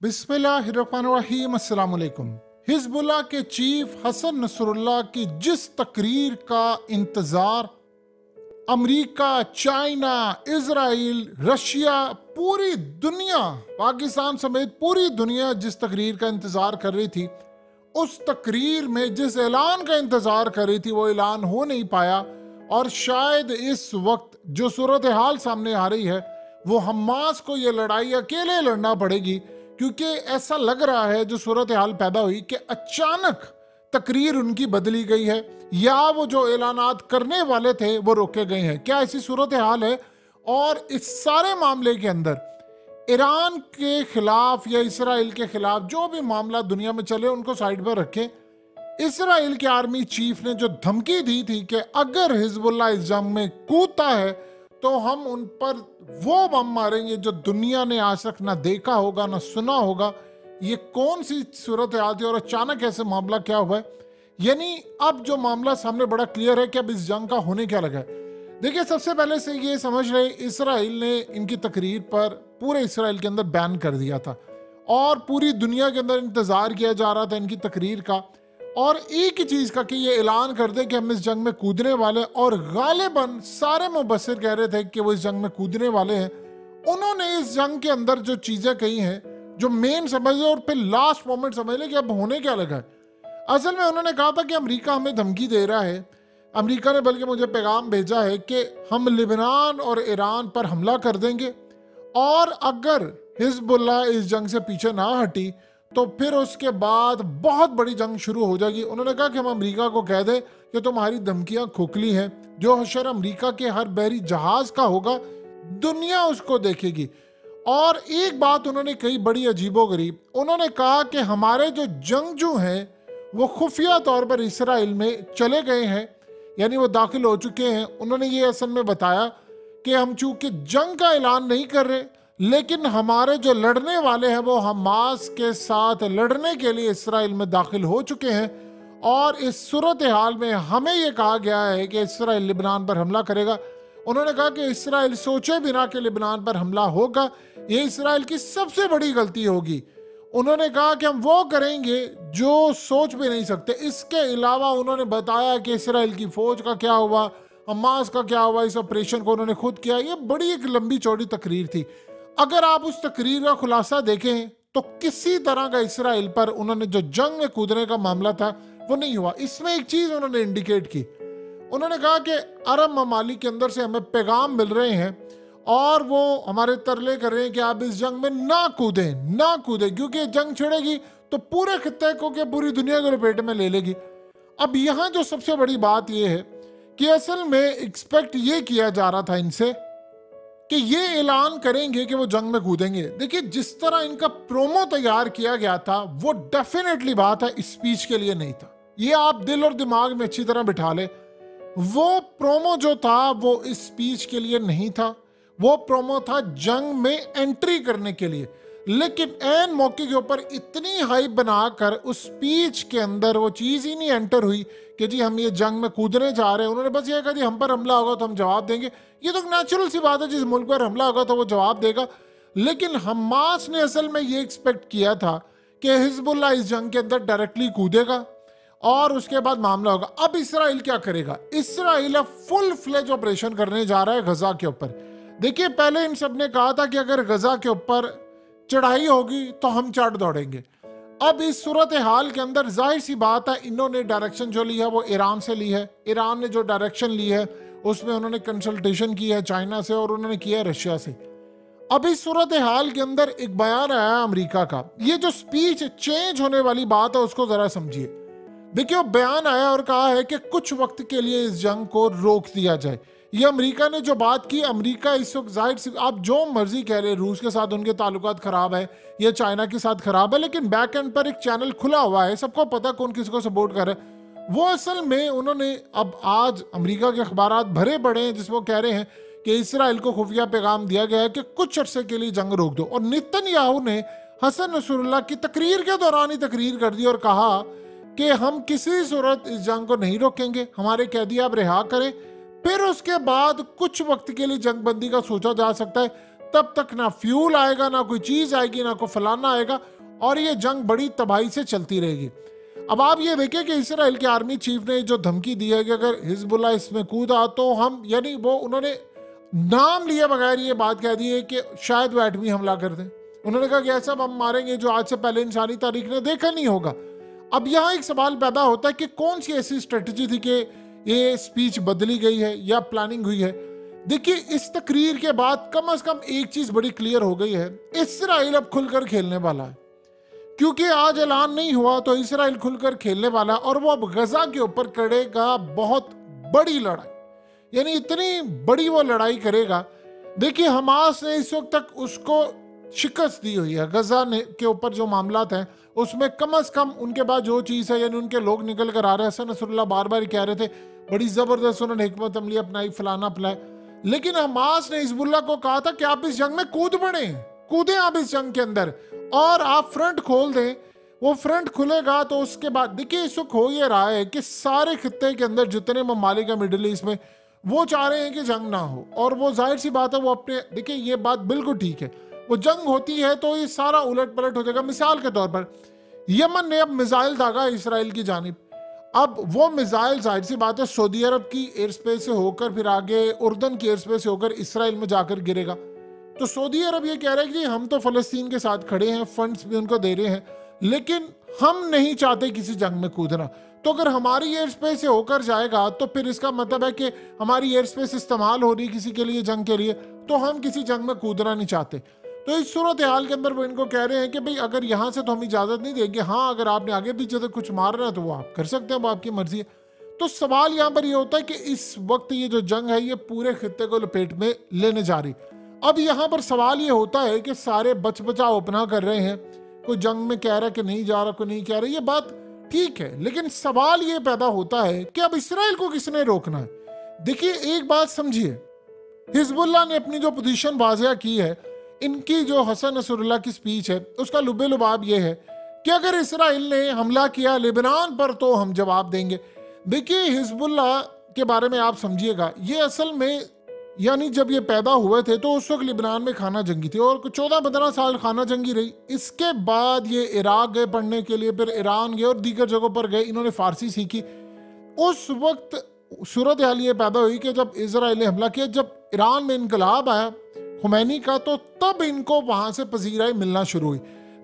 बिस्मिल्लाहिर्रहमानिर्रहीम। अस्सलाम वालेकुम। हिजबुल्लाह के चीफ हसन नसरुल्लाह की जिस तकरीर का इंतजार अमेरिका, चाइना, इजराइल, रशिया, पूरी दुनिया, पाकिस्तान समेत पूरी दुनिया जिस तकरीर का इंतजार कर रही थी, उस तकरीर में जिस ऐलान का इंतजार कर रही थी वो ऐलान हो नहीं पाया। और शायद इस वक्त जो सूरत हाल सामने आ रही है वो हमास को ये लड़ाई अकेले लड़ना पड़ेगी, क्योंकि ऐसा लग रहा है जो सूरत हाल पैदा हुई कि अचानक तकरीर उनकी बदली गई है या वो जो ऐलानात करने वाले थे वो रोके गए हैं। क्या ऐसी सूरत हाल है? और इस सारे मामले के अंदर ईरान के खिलाफ या इसराइल के खिलाफ जो भी मामला दुनिया में चले उनको साइड पर रखें। इसराइल के आर्मी चीफ ने जो धमकी दी थी कि अगर हिजबुल्लाह इस जंग में कूदता है तो हम उन पर वो बम मारेंगे जो दुनिया ने आज तक ना देखा होगा ना सुना होगा। ये कौन सी सूरत हाल थी और अचानक ऐसे मामला क्या हुआ है? यानी अब जो मामला सामने बड़ा क्लियर है कि अब इस जंग का होने क्या लगा है। देखिए, सबसे पहले से ये समझ रहे, इसराइल ने इनकी तकरीर पर पूरे इसराइल के अंदर बैन कर दिया था और पूरी दुनिया के अंदर इंतजार किया जा रहा था इनकी तकरीर का, और एक ही चीज का कि ये ऐलान कर दे कि हम इस जंग में कूदने वाले। और गालिबन सारे मुबस्सिर कह रहे थे कि वो इस जंग में कूदने वाले हैं। उन्होंने इस जंग के अंदर जो चीजें कही हैं, जो मेन समझ ले और फिर लास्ट मोमेंट समझ ले कि अब होने क्या लगा है। असल में उन्होंने कहा था कि अमेरिका हमें धमकी दे रहा है। अमेरिका ने बल्कि मुझे पैगाम भेजा है कि हम लिबनान और ईरान पर हमला कर देंगे, और अगर हिजबुल्लाह इस जंग से पीछे ना हटी तो फिर उसके बाद बहुत बड़ी जंग शुरू हो जाएगी। उन्होंने कहा कि हम अमेरिका को कह दें कि तुम्हारी धमकियां खोखली हैं, जो हशर अमेरिका के हर बहरी जहाज का होगा दुनिया उसको देखेगी। और एक बात उन्होंने कही बड़ी अजीबोगरीब, उन्होंने कहा कि हमारे जो जंगजू हैं वो खुफिया तौर पर इसराइल में चले गए हैं, यानी वो दाखिल हो चुके हैं। उन्होंने ये असल में बताया कि हम चूंकि जंग का ऐलान नहीं कर रहे, लेकिन हमारे जो लड़ने वाले हैं वो हमास के साथ लड़ने के लिए इसराइल में दाखिल हो चुके हैं। और इस सूरत हाल में हमें ये कहा गया है कि इसराइल लिबनान पर हमला करेगा। उन्होंने कहा कि इसराइल सोचे बिना कि लिबनान पर हमला होगा, ये इसराइल की सबसे बड़ी गलती होगी। उन्होंने कहा कि हम वो करेंगे जो सोच भी नहीं सकते। इसके अलावा उन्होंने बताया कि इसराइल की फौज का क्या हुआ, हमास का क्या हुआ, इस ऑपरेशन को उन्होंने खुद किया। ये बड़ी एक लंबी चौड़ी तकरीर थी। अगर आप उस तकरीर का खुलासा देखें तो किसी तरह का इसराइल पर उन्होंने जो जंग में कूदने का मामला था वो नहीं हुआ। इसमें एक चीज उन्होंने इंडिकेट की, उन्होंने कहा कि अरब ममालिक के अंदर से हमें पैगाम मिल रहे हैं और वो हमारे तरले कर रहे हैं कि आप इस जंग में ना कूदें, क्योंकि जंग छिड़ेगी तो पूरे खित्ते को के पूरी दुनिया को लपेट में ले लेगी। अब यहाँ जो सबसे बड़ी बात यह है कि असल में एक्सपेक्ट ये किया जा रहा था इनसे कि ये ऐलान करेंगे कि वो जंग में कूदेंगे। देखिए, जिस तरह इनका प्रोमो तैयार किया गया था वो डेफिनेटली बात है स्पीच के लिए नहीं था। ये आप दिल और दिमाग में अच्छी तरह बिठा ले, वो प्रोमो जो था वो इस स्पीच के लिए नहीं था, वो प्रोमो था जंग में एंट्री करने के लिए। लेकिन एन मौके के ऊपर इतनी हाइप बनाकर उस स्पीच के अंदर वो चीज़ ही नहीं एंटर हुई कि जी हम ये जंग में कूदने जा रहे हैं। उन्होंने बस ये कहा जी हम पर हमला होगा तो हम जवाब देंगे। ये तो नेचुरल सी बात है, जिस मुल्क पर हमला होगा तो वो जवाब देगा। लेकिन हमास ने असल में ये एक्सपेक्ट किया था कि हिजबुल्लाह इस जंग के अंदर डायरेक्टली कूदेगा और उसके बाद मामला होगा। अब इसराइल क्या करेगा? इसराइल अब फुल फ्लेज ऑपरेशन करने जा रहा है गजा के ऊपर। देखिए, पहले इन सब ने कहा था कि अगर गजा के ऊपर चढ़ाई होगी तो हम चढ़ दौड़ेंगे। अब इस सूरत हाल के अंदर जाहिर सी बात है इन्होंने डायरेक्शन जो ली है वो ईरान से ली है। ईरान ने जो डायरेक्शन ली है उसमें उन्होंने कंसल्टेशन की है चाइना से और उन्होंने किया है रशिया से। अब इस सूरत हाल के अंदर एक बयान आया है अमेरिका का। ये जो स्पीच चेंज होने वाली बात है उसको जरा समझिए। देखिए, वो बयान आया और कहा है कि कुछ वक्त के लिए इस जंग को रोक दिया जाए। ये अमेरिका ने जो बात की, अमेरिका इस वक्त जाहिर से आप जो मर्जी कह रहे, रूस के साथ उनके ताल्लुकात खराब है या चाइना के साथ खराब है, लेकिन बैक एंड पर एक चैनल खुला हुआ है, सबको पता कौन किसको सपोर्ट कर रहा है। वो असल में उन्होंने अब आज अमेरिका के अखबार भरे पड़े हैं जिसमें कह रहे हैं कि इसराइल को खुफिया पैगाम दिया गया है कि कुछ अरसे के लिए जंग रोक दो। और नेतन्याहू ने हसन नसरुल्लाह की तकरीर के दौरान ही तकरीर कर दी और कहा कि हम किसी सूरत इस जंग को नहीं रोकेंगे, हमारे कैदी आप रिहा करें, फिर उसके बाद कुछ वक्त के लिए जंगबंदी का सोचा जा सकता है। तब तक ना फ्यूल आएगा, ना कोई चीज आएगी, ना कोई फलाना आएगा, और ये जंग बड़ी तबाही से चलती रहेगी। अब आप ये देखें कि इसराइल के आर्मी चीफ ने जो धमकी दी है कि अगर हिजबुल्लाह इसमें कूदा तो हम, यानी वो उन्होंने नाम लिए बगैर ये बात कह दी है कि शायद वो एटमी हमला कर दें। उन्होंने कहा कि ऐसा हम मारेंगे जो आज से पहले इंसानी तारीख ने देखा नहीं होगा। अब यहाँ एक सवाल पैदा होता है कि कौन सी ऐसी स्ट्रेटजी थी कि ये स्पीच बदली गई है या प्लानिंग हुई है। देखिए, इस तकरीर के बाद कम से कम एक चीज बड़ी क्लियर हो गई है, इसराइल अब खुलकर खेलने वाला है। क्योंकि आज ऐलान नहीं हुआ तो इसराइल खुलकर खेलने वाला है, और वो अब गजा के ऊपर करेगा बहुत बड़ी लड़ाई, यानी इतनी बड़ी वो लड़ाई करेगा। देखिए, हमास ने इस वक्त तक उसको शिकस्त दी हुई है। गजा के ऊपर जो मामलात हैं उसमें कम से कम उनके बाद जो चीज़ है, यानी उनके लोग निकल कर आ रहे हैं। हसन नसरुल्लाह बार बार कह रहे थे बड़ी ज़बरदस्त उन्होंने हिकमत अमली अपनाई, फलाना अपनाए, लेकिन हमास ने हिजबुल्लाह को कहा था कि आप इस जंग में कूदें आप इस जंग के अंदर, और आप फ्रंट खोल दें। वो फ्रंट खुलेगा तो उसके बाद देखिए, इस वक्त हो ये रहा है कि सारे खित्ते के अंदर जितने ममालिक है मिडिल ईस्ट में, वो चाह रहे हैं कि जंग ना हो, और वो जाहिर सी बात है वो अपने, देखिए ये बात बिल्कुल ठीक है, वो जंग होती है तो ये सारा उलट पलट हो जाएगा। मिसाल के तौर पर यमन ने अब मिसाइल दागा इसराइल की जानिब, अब वो मिसाइल जाहिर सी बात है सऊदी अरब की एयर स्पेस से होकर फिर आगे उर्दन की एयर स्पेस से होकर इसराइल में जाकर गिरेगा। तो सऊदी अरब ये कह रहा है कि हम तो फलस्तीन के साथ खड़े हैं, फंड्स भी उनको दे रहे हैं, लेकिन हम नहीं चाहते किसी जंग में कूदना। तो अगर हमारी एयर स्पेस से होकर जाएगा तो फिर इसका मतलब है कि हमारी एयर स्पेस इस्तेमाल हो रही किसी के लिए, जंग के लिए, तो हम किसी जंग में कूदना नहीं चाहते। तो इस सूरत हाल के अंदर वो इनको कह रहे हैं कि भाई अगर यहाँ से तो हम इजाज़त नहीं देंगे, हाँ अगर आपने आगे पीछे से कुछ मारना है तो वो आप कर सकते हैं, वो आपकी मर्जी है। तो सवाल यहाँ पर ये होता है कि इस वक्त ये जो जंग है ये पूरे खित्ते को लपेट में लेने जा रही। अब यहाँ पर सवाल ये होता है कि सारे बच बचाव अपना कर रहे हैं, कोई जंग में कह रहा है कि नहीं जा रहा, कोई नहीं कह रहा, ये बात ठीक है, लेकिन सवाल ये पैदा होता है कि अब इसराइल को किसने रोकना है। देखिए, एक बात समझिए, हिजबुल्लाह ने अपनी जो पोजीशन वाज़िया की है, इनकी जो हसन नसरुल्लाह की स्पीच है उसका लुबे लुबाब ये है कि अगर इसराइल ने हमला किया लेबनान पर तो हम जवाब देंगे। देखिए, हिजबुल्लाह के बारे में आप समझिएगा, ये असल में यानी जब ये पैदा हुए थे तो उस वक्त लिबनान में खाना जंगी थी और 14-15 साल खाना जंगी रही। इसके बाद ये इराक गए पढ़ने के लिए, फिर ईरान गए और दीगर जगहों पर गए, इन्होंने फारसी सीखी। उस वक्त सूरत हाल ये पैदा हुई कि जब इसराइल ने हमला किया, जब ईरान में इनकलाब आया खुमैनी का, तो तब इनको वहाँ से पजीराई मिलना शुरू हुई।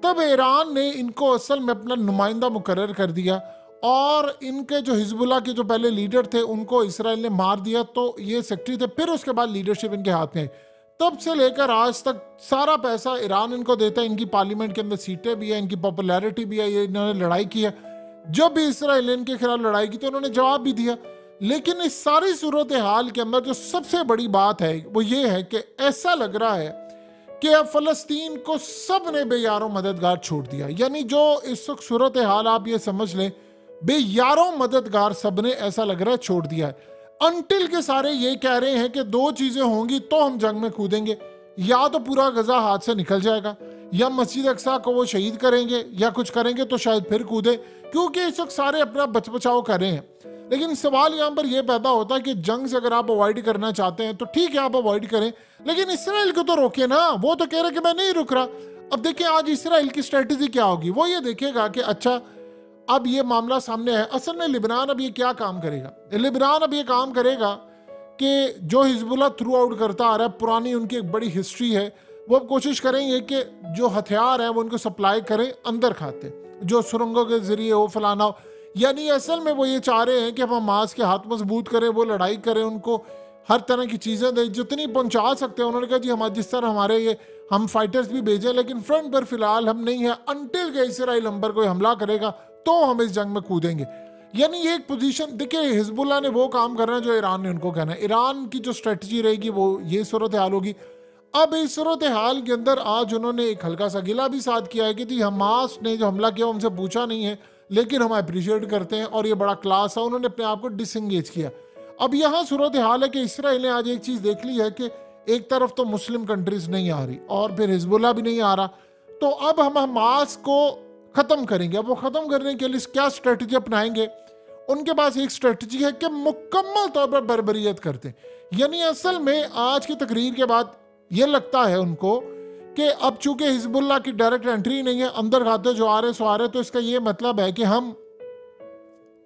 तब ईरान ने इनको असल में अपना नुमाइंदा मुकर्रर कर दिया और इनके जो हिजबुल्लाह के जो पहले लीडर थे उनको इसराइल ने मार दिया, तो ये सेक्रेटरी थे। फिर उसके बाद लीडरशिप इनके हाथ में आई। तब से लेकर आज तक सारा पैसा ईरान इनको देता है, इनकी पार्लियामेंट के अंदर सीटें भी है, इनकी पॉपुलैरिटी भी है, ये इन्होंने लड़ाई की है। जब भी इसराइल ने इनके खिलाफ लड़ाई की तो उन्होंने जवाब भी दिया। लेकिन इस सारी सूरत हाल के अंदर जो सबसे बड़ी बात है वो ये है कि ऐसा लग रहा है कि अब फलस्तीन को सब ने बेयारों मददगार छोड़ दिया। यानी जो इस वक्त सूरत हाल आप ये समझ लें, बेयारों मददगार सब ने ऐसा लग रहा है छोड़ दिया है। अनटिल के सारे ये कह रहे हैं कि दो चीजें होंगी तो हम जंग में कूदेंगे, या तो पूरा गजा हाथ से निकल जाएगा, या मस्जिद अक्सा को वो शहीद करेंगे, या कुछ करेंगे तो शायद फिर कूदे, क्योंकि इस वक्त सारे अपना बच बचाव कर रहे हैं। लेकिन सवाल यहाँ पर यह पैदा होता है कि जंग से अगर आप अवॉइड करना चाहते हैं तो ठीक है, आप अवॉइड करें, लेकिन इसराइल को तो रोके ना। वो तो कह रहे कि मैं नहीं रुक रहा। अब देखिए, आज इसराइल की स्ट्रेटेजी क्या होगी, वो ये देखेगा कि अच्छा अब ये मामला सामने है। असल में लिबनान अब ये क्या काम करेगा, लिबनान अब ये काम करेगा कि जो हिजबुल्लाह थ्रू आउट करता आ रहा है, पुरानी उनकी एक बड़ी हिस्ट्री है, वो अब कोशिश करेंगे कि जो हथियार है वो उनको सप्लाई करें अंदर खाते, जो सुरंगों के जरिए हो, फलाना हो। यानी असल में वो ये चाह रहे हैं कि हम हमास के हाथ मजबूत करें, वो लड़ाई करें, उनको हर तरह की चीज़ें दें जितनी पहुंचा सकते हैं। उन्होंने कहा जी हमारे जिस तरह हमारे ये हम फाइटर्स भी भेजें, लेकिन फ्रंट पर फिलहाल हम नहीं है, अनटिल के इसराइल हम पर कोई हमला करेगा तो हम इस जंग में कूदेंगे। यानी ये एक पोजीशन, देखिए हिजबुल्लाह ने वो काम करना है जो ईरान ने उनको कहना है। ईरान की जो स्ट्रेटजी रहेगी वो ये सूरत हाल होगी। अब इस सूरत हाल के अंदर आज उन्होंने एक हल्का सा गिला भी साथ किया है कि जी हमास ने जो हमला किया हमसे पूछा नहीं है, लेकिन हम अप्रिशिएट करते हैं और ये बड़ा क्लास है। उन्होंने अपने आप को डिसएंगेज किया। अब यहाँ सूरत हाल है कि इसराइल ने आज एक चीज़ देख ली है कि एक तरफ तो मुस्लिम कंट्रीज नहीं आ रही और फिर हिजबुल्लाह भी नहीं आ रहा, तो अब हम हमास को ख़त्म करेंगे। अब वो ख़त्म करने के लिए क्या स्ट्रेटजी अपनाएंगे? उनके पास एक स्ट्रेटजी है कि मुकम्मल तौर पर बर्बरियत करते हैं। यानी असल में आज की तकरीर के बाद ये लगता है उनको कि अब चूंकि हिजबुल्लाह की डायरेक्ट एंट्री नहीं है, अंदर खाते जो आ रहे, तो इसका ये मतलब है कि हम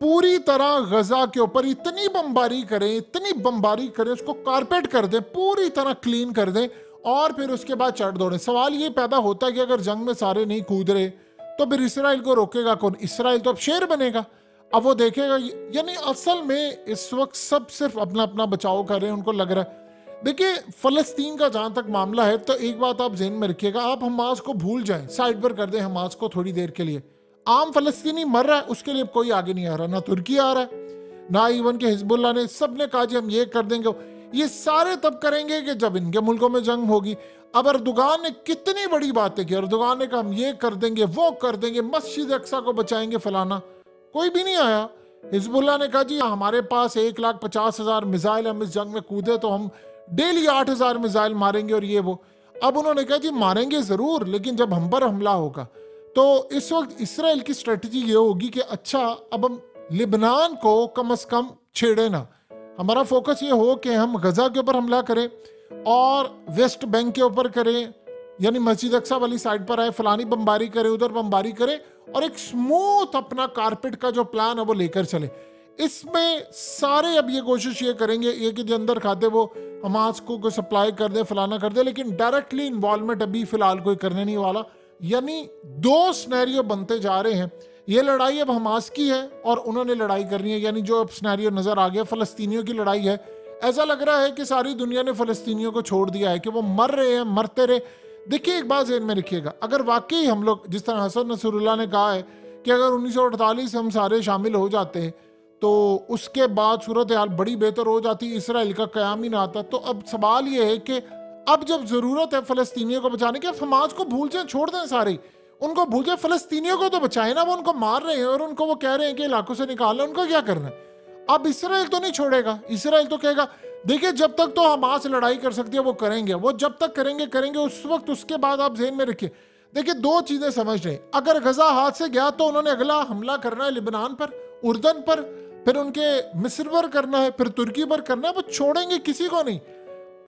पूरी तरह गजा के ऊपर इतनी बमबारी करें, उसको कारपेट कर दें, पूरी तरह क्लीन कर दें और फिर उसके बाद चढ़ दौड़े। सवाल ये पैदा होता है कि अगर जंग में सारे नहीं कूद रहे तो फिर इसराइल को रोकेगा कौन? इसराइल तो अब शेर बनेगा, अब वो देखेगा। यानी असल में इस वक्त सब सिर्फ अपना अपना बचाव कर रहे हैं, उनको लग रहा है। देखिए फलस्तीन का जहां तक मामला है तो एक बात आप ज़हन में रखिएगा, आप हमास को भूल जाएं, साइड पर कर दें हमास को थोड़ी देर के लिए। आम फलस्तीनी मर रहा है, उसके लिए कोई आगे नहीं आ रहा, ना तुर्की आ रहा है, ना इवन के हिजबुल्लाह ने। सब ने कहा जी हम ये कर देंगे। ये सारे तब करेंगे कि जब इनके मुल्कों में जंग होगी। अब अर्दोगान ने कितनी बड़ी बातें की, अर्दोगान ने कहा हम ये कर देंगे, वो कर देंगे, मस्जिद अक्सा को बचाएंगे, फलाना। कोई भी नहीं आया। हिजबुल्लाह ने कहा जी हमारे पास 1,50,000 मिसाइल, हम इस जंग में कूदे तो हम डेली 8,000 मिसाइल मारेंगे और ये वो। अब उन्होंने कहा जी मारेंगे जरूर, लेकिन जब हम पर हमला होगा। तो इस वक्त इसराइल की स्ट्रेटजी ये होगी कि अच्छा अब हम लिबनान को कम से कम छेड़े ना, हमारा फोकस ये हो कि हम गजा के ऊपर हमला करें और वेस्ट बैंक के ऊपर करें, यानी मस्जिद अक्सा वाली साइड पर आए, फलानी बमबारी करें, उधर बमबारी करें और एक स्मूथ अपना कारपेट का जो प्लान है वो लेकर चले। इसमें सारे अब ये कोशिश ये करेंगे ये कि जो अंदर खाते वो हमास को सप्लाई कर दे, फलाना कर दे, लेकिन डायरेक्टली इन्वॉल्वमेंट अभी फिलहाल कोई करने नहीं वाला। यानी दो स्नैरियो बनते जा रहे हैं। ये लड़ाई अब हमास की है और उन्होंने लड़ाई करनी है, यानी जो अब स्नैरियो नजर आ गया फलस्तीनियों की लड़ाई है। ऐसा लग रहा है कि सारी दुनिया ने फलस्तीनियों को छोड़ दिया है कि वो मर रहे हैं, मरते रहे। देखिए एक बात ज़हन में रखिएगा, अगर वाकई हम लोग जिस तरह हसन नसरुल्लाह ने कहा है कि अगर 1948 हम सारे शामिल हो जाते हैं तो उसके बाद सूरत हाल बड़ी बेहतर हो जाती, इसराइल का क़याम ही ना आता। तो अब सवाल ये है कि अब जब ज़रूरत है फ़लस्तीनियों को बचाने की, हमास को भूल जाए, छोड़ दें सारे, उनको भूल जाए, फ़लस्तीनियों को तो बचाए ना। वो उनको मार रहे हैं और उनको वो कह रहे हैं कि इलाकों से निकालना, उनको क्या करना है? अब इसराइल तो नहीं छोड़ेगा, इसराइल तो कहेगा देखिए जब तक तो हमास लड़ाई कर सकती है वो करेंगे, वो जब तक करेंगे उस वक्त। उसके बाद आप ज़हन में रखिए, देखिए दो चीज़ें समझ रहे, अगर गजा हाथ से गया तो उन्होंने अगला हमला करना है लिबनान पर, उर्दन पर, फिर उनके मिस्र पर करना है, फिर तुर्की पर करना है, वो छोड़ेंगे किसी को नहीं।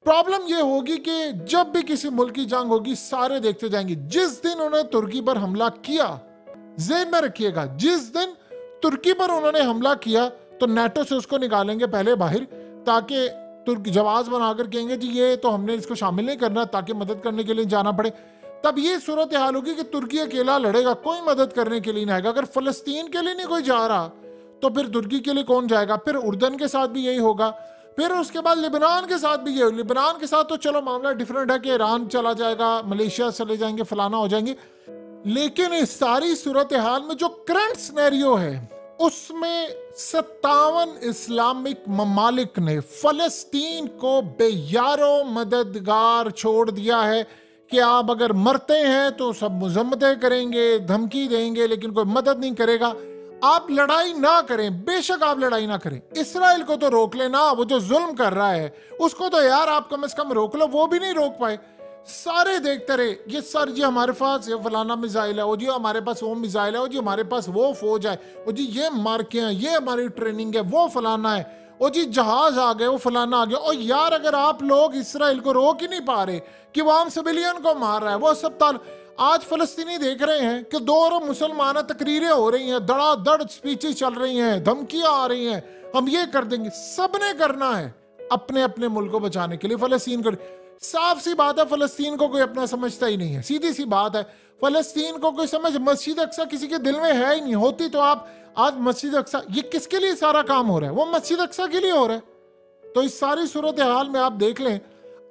प्रॉब्लम ये होगी कि जब भी किसी मुल्क की जंग होगी सारे देखते जाएंगे। जिस दिन उन्होंने तुर्की पर हमला किया, ज़हन में रखिएगा, जिस दिन तुर्की पर उन्होंने हमला किया तो नेटो से उसको निकालेंगे पहले बाहर, ताकि तुर्क जवाब बनाकर कहेंगे जी ये तो हमने इसको शामिल नहीं करना, ताकि मदद करने के लिए जाना पड़े। तब ये सूरत हाल होगी कि तुर्की अकेला लड़ेगा, कोई मदद करने के लिए नहीं आएगा। अगर फलस्तीन के लिए नहीं कोई जा रहा तो फिर तुर्की के लिए कौन जाएगा? फिर उर्दन के साथ भी यही होगा, फिर उसके बाद लिबनान के साथ भी ये। लिबनान के साथ तो चलो मामला डिफरेंट है कि ईरान चला जाएगा, मलेशिया चले जाएंगे, फलाना हो जाएंगे। लेकिन इस सारी सूरत हाल में जो करंट सिनेरियो है उसमें 57 इस्लामिक ममालिक ने फलस्तीन को बेयारो मददगार छोड़ दिया है कि आप अगर मरते हैं तो सब मजम्मतें करेंगे, धमकी देंगे, लेकिन कोई मदद नहीं करेगा। आप लड़ाई ना करें, बेशक आप लड़ाई ना करें, इसराइल को तो रोक लेना, वो जो जुल्म कर रहा है उसको तो यार आप कम से कम रोक लो। वो भी नहीं रोक पाए, सारे देखते रहे ये सर जी हमारे पास ये फलाना मिसाइल है, वो जी हमारे पास वो मिसाइल है, वो जी हमारे पास वो फौज है, वो जी ये मार्के हैं, ये हमारी ट्रेनिंग है, वो फलाना है, वो जी जहाज आ गए, वो फलाना आ गया। और यार अगर आप लोग इसराइल को रोक ही नहीं पा रहे कि वो आम सिविलियन को मार रहा है, वो सब आज फलस्तीनी देख रहे हैं कि 2 अरब मुसलमान तकरीरें हो रही हैं, धड़ाधड़ स्पीचेस चल रही हैं, धमकियां आ रही हैं, हम ये कर देंगे। सबने करना है अपने अपने मुल्क को बचाने के लिए। फलस्तीन को साफ सी बात है, फलस्तीन को कोई अपना समझता ही नहीं है, सीधी सी बात है। फलस्तीन को कोई समझ, मस्जिद अक्सा किसी के दिल में है ही नहीं। होती तो आप आज मस्जिद अक्सा, ये किसके लिए सारा काम हो रहा है? वो मस्जिद अक्सा के लिए हो रहा है। तो इस सारी सूरत हाल में आप देख लें,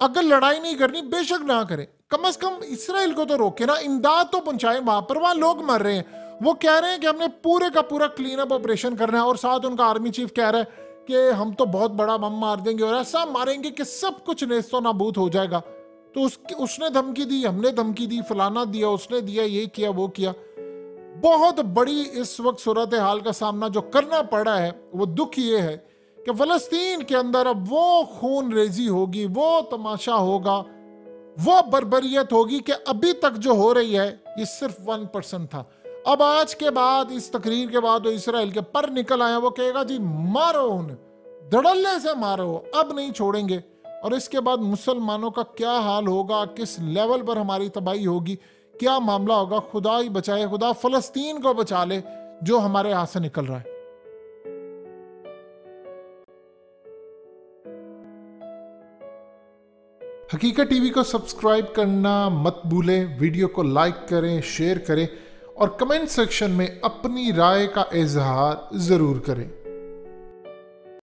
अगर लड़ाई नहीं करनी बेशक ना करें, कम से कम इसराइल को तो रोके ना, इमदाद तो पहुंचाए वहां पर, वहां लोग मर रहे हैं। वो कह रहे हैं कि हमने पूरे का पूरा क्लीन अप ऑपरेशन करना है, और साथ उनका आर्मी चीफ कह रहा है कि हम तो बहुत बड़ा बम मार देंगे और ऐसा मारेंगे कि सब कुछ नेस्तो नाबूद हो जाएगा। तो उसने धमकी दी, हमने धमकी दी, फलाना दिया, उसने दिया, ये किया, वो किया। बहुत बड़ी इस वक्त सूरत हाल का सामना जो करना पड़ा है, वो दुख ये है कि फलस्तीन के अंदर अब वो खून रेजी होगी, वो तमाशा होगा, वो बर्बरियत होगी कि अभी तक जो हो रही है ये सिर्फ 1% था। अब आज के बाद, इस तकरीर के बाद, वो इसराइल के पर निकल आया, वो कहेगा जी मारो उन्हें, धड़ल्ले से मारो, अब नहीं छोड़ेंगे। और इसके बाद मुसलमानों का क्या हाल होगा, किस लेवल पर हमारी तबाही होगी, क्या मामला होगा। खुदा ही बचाए, खुदा फलस्तीन को बचा ले जो हमारे हाथ से निकल रहा है। हकीकत टीवी को सब्सक्राइब करना मत भूलें, वीडियो को लाइक करें, शेयर करें और कमेंट सेक्शन में अपनी राय का इजहार जरूर करें।